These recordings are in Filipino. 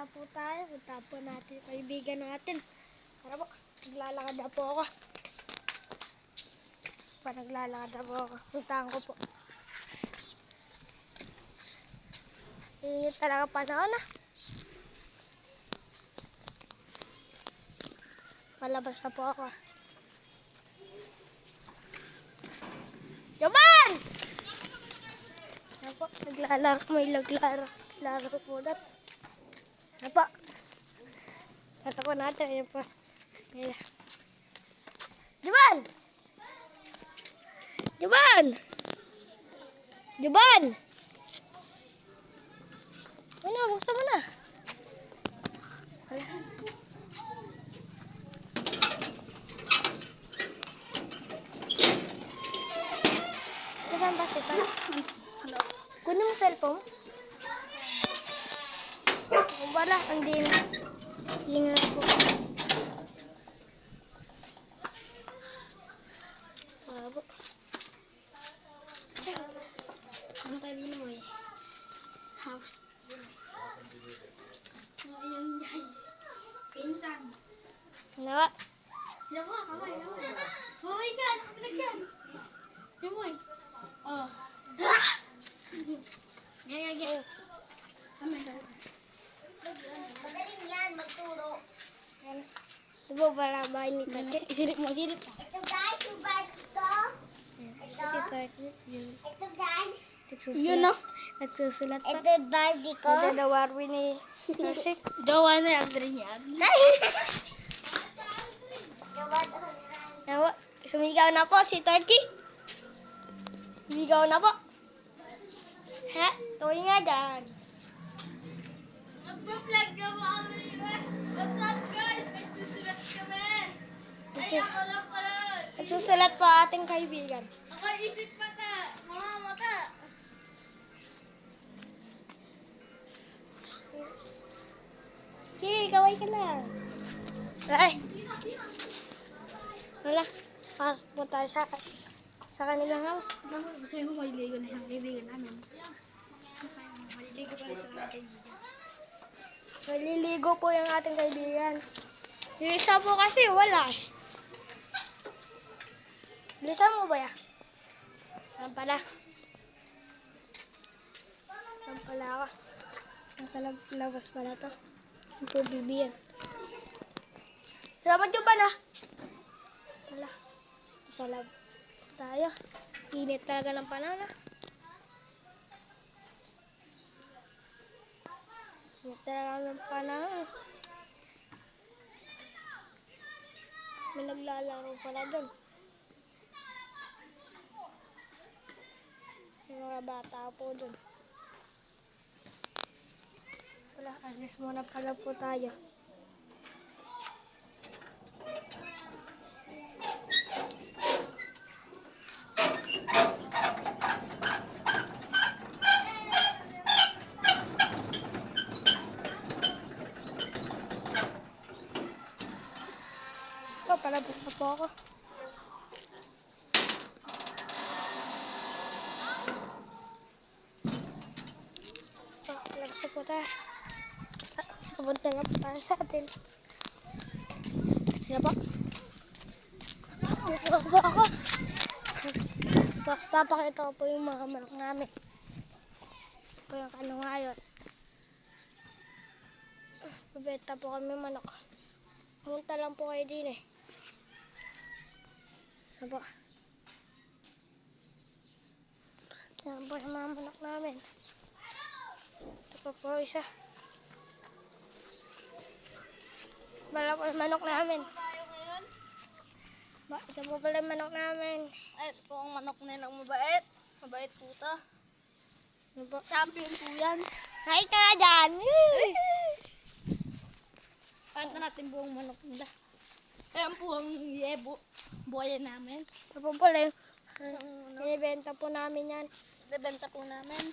na po tayo. Punta po natin yung kaibigan natin. Tara po, naglalakad na po ako. Naglalakad na po ako. Puntahan ko po. Init talaga panahon ah. Palabas na po ako. Yaman! Ayan po, naglalaro. May naglalaro po natin. Ayan po. Ito po natin. Ayan po. Ayan. Yaman! Yaman! Yaman! Ano, buksan mo na. Wala. Saan ba si Pa? Kunin mo cellphone. Wala, hindi na. Hindi na po. Babo. Ano tayo din mo eh? House. Ayan guys. Pinsan. Nawa. Nawa, kamay, nawa. Kamay ka, nakapilag yan. Nawa. Oh. Gaya. Kamay ka. Madaling yan, magturo. Yan. Diba para bahay ni Tate? Isilip mo. Ito guys, yung bag ito. Ito guys. Yun no? Nagsusulat pa. Ito yung Barbie ko. Ito na Warwi ni Kasi. Gawa na yung rin yan. Nawa, sumigaw na po si Torchi. Sumigaw na po. Ha? Tuloy nga dyan. Mag-vlog ka mo kami. What's up guys? Nagsusulat kami. Ay, ako lang pala. Nagsusulat pa ating kaibigan. Ako isip mata. Mga mata. Sige, kaway ka lang. Ay. Wala. Pasok po tayo sa kanilang house. Gusto mo maliligo na isang kaibigan namin. Maliligo pa rin sa mga kaibigan. Maliligo po yung ating kaibigan. Yung isa po kasi wala eh. Bilisan mo ba yan? Saan pala? Saan pala ako? Nasa labas pala to. Ang po bibiyan. Salamat yung ba na? Wala. Sa lab tayo. Init talaga ng panahon ah. Init talaga ng panahon. May naglalaro pala doon. May mga bata po doon. Wala, alis muna pala po tayo. Palabas na po ako. Palabas na po tayo. Pupunta na po tayo sa atin. Yan po. Dito po ako. Papakita ko po yung mga manok namin. Po yung ano ngayon. Bebenta po kami manok. Pumunta lang po kayo din eh. Yan po. Yan po yung mga manok namin. Ito pa po isa. Bala po yung manok namin. Ito po pala yung manok namin. Ay, ito po ang manok nilang mabait. Mabait po ito. Yan po. Champion po yan. Hi ka nga dyan! Panta natin buong manok nila. Ayan po ang yebo. Buhay namin. Ito po pala yung binibenta po namin yan. Bebenta po namin.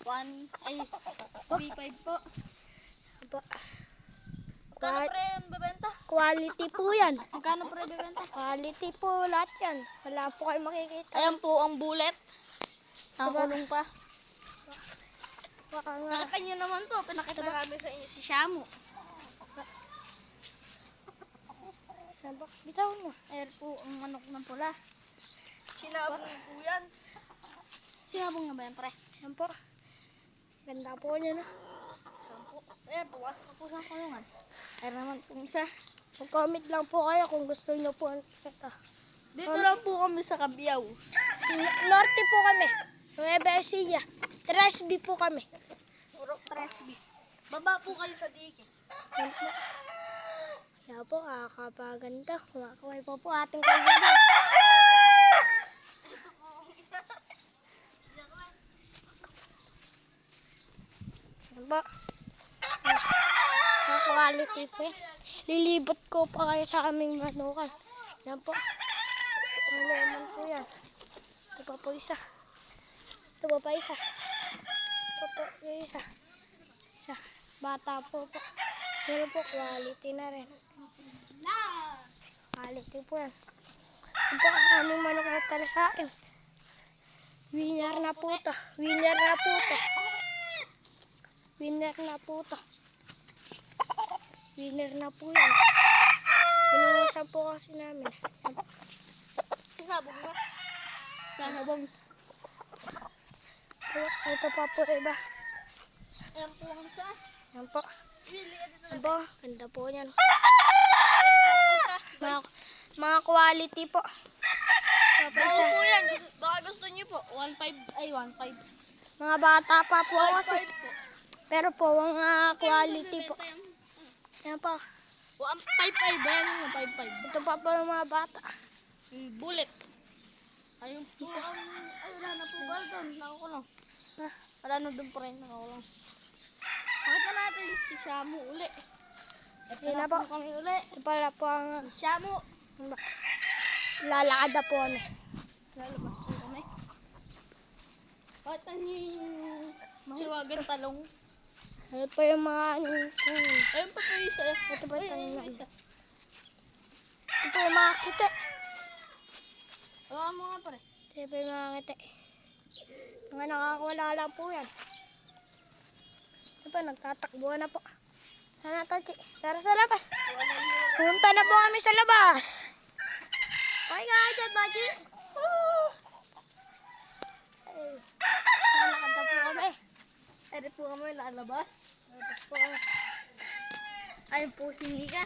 3.5 po. Ito. Magkano pre yung bebenta? Quality po yan. Magkano pre bebenta? Quality po lahat yan. Wala po kayo makikita. Ayan po ang bullet. Nakulong pa. Baka nga. Nakita nyo naman to. Pinakita namin sa inyo si Shamu. Sabak, bitawan mo. Ayan po ang manok ng pula. Sinabong po yan. Sinabong na ba yan, pre? Yan po. Ganda po niya, no? Ayan po. Ayan, puwas na po sa kulungan. Ayan naman po isa. Mag-comment lang po kayo kung gusto niyo po ito. Dito lang po kami sa Kabiyaw. Norte po kami. Nueva Ecija. 3B po kami. Puro 3B. Baba po kayo sa dike. Yan po. Kaya po, kakapaganda. Kumakaway po ating kaibigan. Ito po ang isa. Yan po. Quality po yan. Lilibot ko pa kayo sa aming manukan. Yan po. Ang lemon po yan. Ito pa po isa. Ito pa isa. Ito po yung isa. Isa. Bata po po. Pero po, quality na rin. Quality po yan. Ito po ang aming manok na talasain. Winner na po to. Winner na po to. Winner na po to. Winner na po yan. Pinungusan po kasi namin. Sasabong ba? Sasabong. Ito pa po iba. Ayan po ang isa. Yan po. Willy, dito Yan po. Ganda po yan. isa. Mga quality po. Tapos, Bago po yan. Baka gusto nyo po. 1.5. Ay, 1.5. mga bata pa po kasi. 1.5 po. Pero po, mga quality po. Yan po. 1.55 ba yan? 1.55. Ito pa po ng mga bata. Bullet. Ayun po ang... Ay, wala na po ba doon? Nakakulong. Ah, Wala na doon pa rin. Nakakulong. Pakita natin si Shamu uli. Ito Yun na na po. po kami uli. ito pala po ang Shamu. lalakad na po kami. Lalabas po kami. Pakita niyo yung mahiwagang talong. Ito po yung mga Ayun pa po yung isa. ito po yung Ayun, tanong. isa. Ito po yung mga kite. Oo, mga pare. Ito po yung mga kite. Mga nakakawala lang po yan. Ito po, nagtatakbuhan na po. Sana to, Chi. Tara sa labas. Punta na po kami sa labas. Okay ka dyan, Baji. Lalakad na po kami. Ere po kami lalabas. Labas po kami. Ayun po si Mika.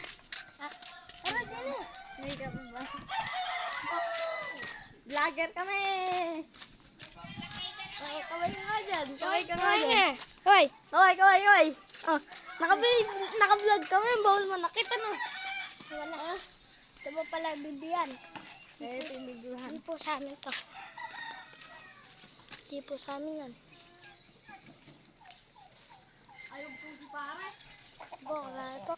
Tara, dyan eh. Mika po ba? Vlogger kami! Kaway ka nga dyan. Kaway ka nga dyan. Hoy. Kaway. Oh, naka-vlog kami. Bawal mo nakita no. Wala. Ito po pala bibiyan. Ito yung videohan. Hindi po sa amin to. Hindi po sa amin yan. Ayun po si pare. Po, kaya po.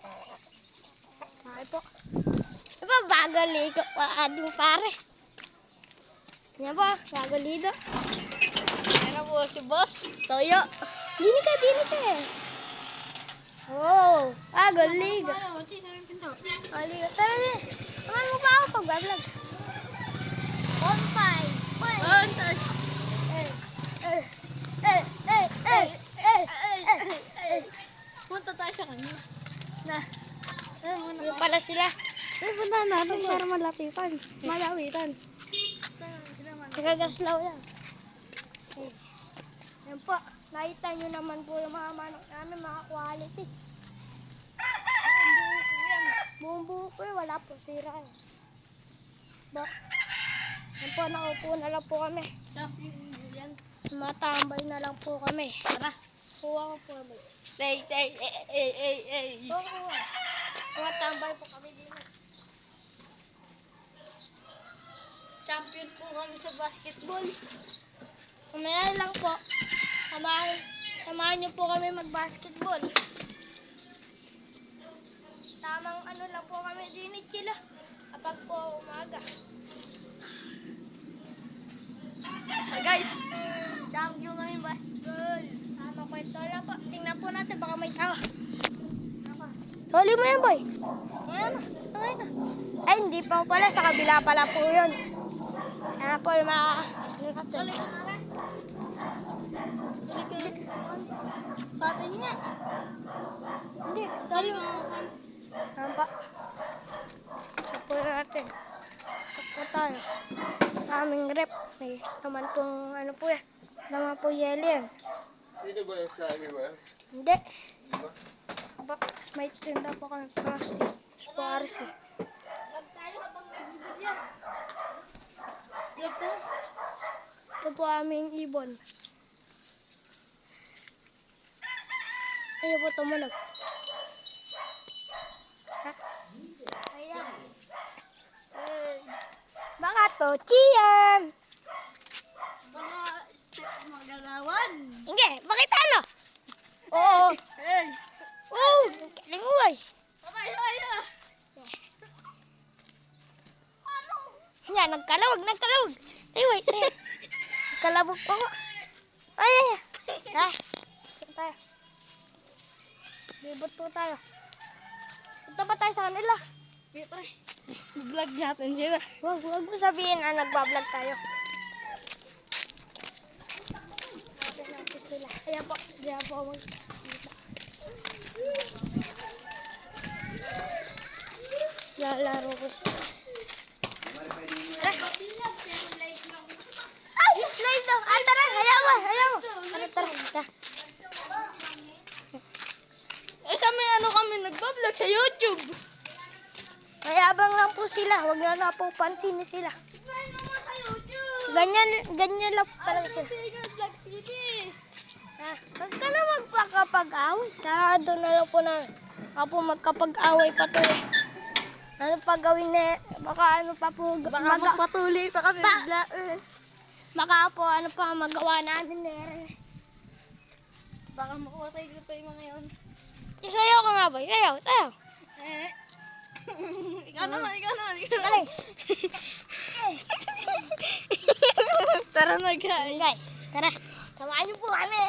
Kaya po. Ito po, bagal ligo pa ading pare. Yan po, bagal ligo. Ano po si Boss? Toyo. Dini ka eh. Oh, bagal ligo. Ligo. Tara din. Taman mo pa ako pag-vlog. 1-5. Antas. Punta tayo sa kanya. Na. Yung pala sila. Ay, punta natin para malapitan. Malawitan. Nagagaslaw yan. Okay. Yan po. Nakita nyo naman po yung mga manok namin, mga quality. Buong buo po yan. Wala po sira yan. Ba? Yan po, nakaupo na lang po kami. Champion yan. Matambay na lang po kami. Tara. Kuha ko po kami. Ay. Oo. Matambay po kami din. Champion po kami sa basketball. Kumaya lang po. Samahan nyo po kami mag-basketball. Tamang ano lang po kami din chila. Kapag po umaga. Hey guys, champion kami basketball. Tama ko ito lang po. Tingnan po natin baka may tao. Soli mo yan, boy. Ayan na. Ay, hindi pa pala. Sa kabila pala po yun. Ayan po, Tuloy ka na rin. Tuloy Sa atin nga. Hindi, Tayo. Ayan pa. Sapo natin. Sapo tayo. Sa aming rep. May naman pong ano po yan. Naman po yelo yan. Dito ba yung sa everywhere? Hindi. Aba, may tinda po kami plastic. Spares eh. Wag tayo habang nagbibigyan. Dito. Ito po aming ibon. Ayaw po tumunog. Ha? Ayan. Baka to, chiyan! Mga step mga galawan. Hindi, bakit ano? Oo. Hey. Oo, lingoy. Sabay, sabay na. Yan, nagkalawag. Ay, wait. Nagkalabog po ko. Ay. Sige tayo. Libot po tayo. Punta pa tayo sa kanila. Dito. Vlog natin sila. Huwag mo sabihin na nagbablog tayo. Natin natin sila. Ayan po. Diyan po ako magkita. Lalaro ko sila. Ay! Live daw! Ah, tara! Ayaw mo! Tara. Eh, sa may ano kami nagbablog sa YouTube. Mayabang lang po sila. Huwag na po pansinin sila. Subscribe naman sa YouTube. Ganyan lang po talaga sila. Bigan Vlog TV. Huwag ka na magpakapag-away. Sarado na lang po na ako po magkapag-away patuloy. Ano pa gawin na, baka ano pa po, Baka magpatuloy pa kami. baka po ano pa magawa namin na. Baka makuha ko pa yung mga yun. Isayaw ka nga ba? Isayaw, tayo. Eh. Ikaw naman. Alay. Tara na guys. Guys, tara. Samahan niyo po kami.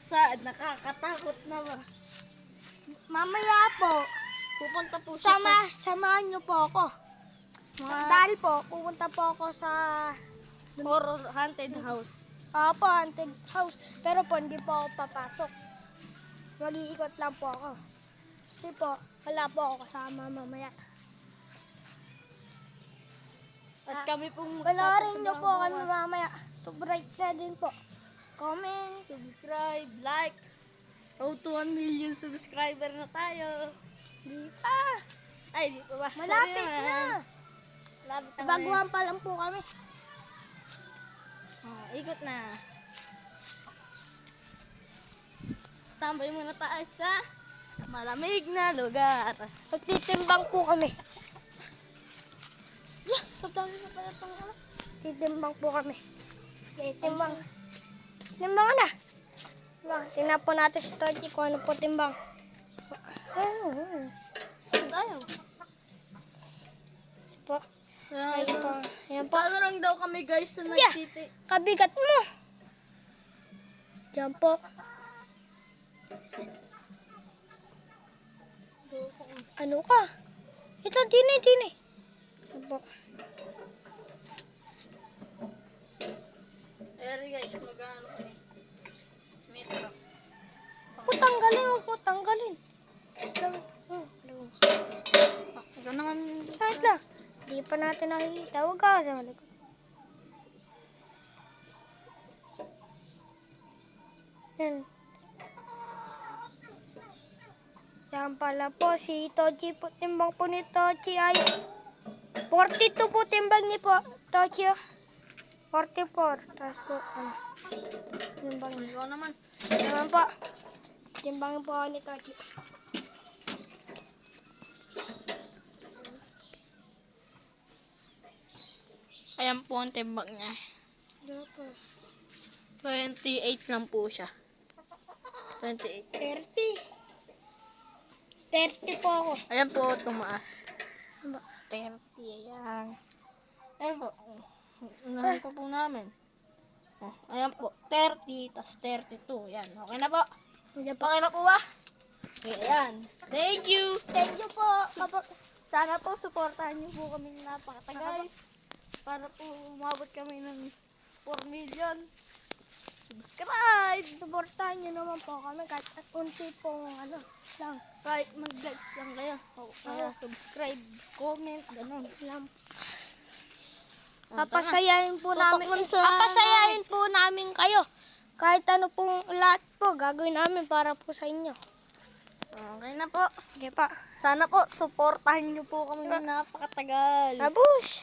Saan? Nakakatakot na ba? Mamaya po, Pupunta po siya samahan niyo po ako. Dahil po, pupunta po ako sa horror haunted house. haunted house. Pero po, hindi po ako papasok. Mag-iikot lang po ako. Kasi po, wala po ako kasama mamaya. At kami pong Panoorin niyo po kami mamaya. Subscribe na din po. Comment. subscribe, like. Road to 1 million subscriber na tayo. Di pa. Ay, di pa ba? Malapit Sorry na. naman. Malapit na. Baguhan pa lang po kami. Ikot na. Tambay muna tayo sa malamig na lugar. Magtitimbang po kami. Yeah, tatawin na pala itong ano. Titimbang po kami. Timbang. Timbang na. Tingnan po natin si Tochi kung ano po timbang. Tayo. Po. Ayan po. Ayan po. Paano lang daw kami guys sa Yeah. nag-city? Kabigat mo. Yan po. Ano ka? Ito, dini. Yan po. Eri guys, mag-ano kami. Metro. Huwag mo tanggalin. Ikaw naman. Kahit lang. Hindi pa natin nakikita. Huwag ka sa malikot. Yan. Yan pala po. Si Tochi po. Timbang po ni Tochi ay 42 po timbang ni po. Tochi. 44. Tapos po. Timbang niya. Ikaw naman. Naman po. Timbang po ako ni Tochi. Ayan po ang timbang niya. Ano po? 28 lang po siya. 28. 30 po ako. Ayan po, tumaas. Ano ba? 30, ayan. Ayan po. Unahan pa po namin. Oh, ayan po, 30, tas 32. Yan, okay na po. Hindi po. Okay na po ba? Okay, ayan. Thank you. Thank you po. Sana po, supportahan niyo po kami na napakatagal. Para po umabot kami ng 4 million. subscribe. Suportahan nyo naman po kami kahit unti pong ano lang. Kahit mag-likes lang kayo. O kaya subscribe, comment, ganun. lang. O, tara. Papasayahin po Tutok namin. man sa- Papasayahin po namin kayo. Kahit ano pong lahat po gagawin namin para po sa inyo. Okay na po. Sige pa. Sana po, supportahan niyo po kami ng napakatagal. Abush!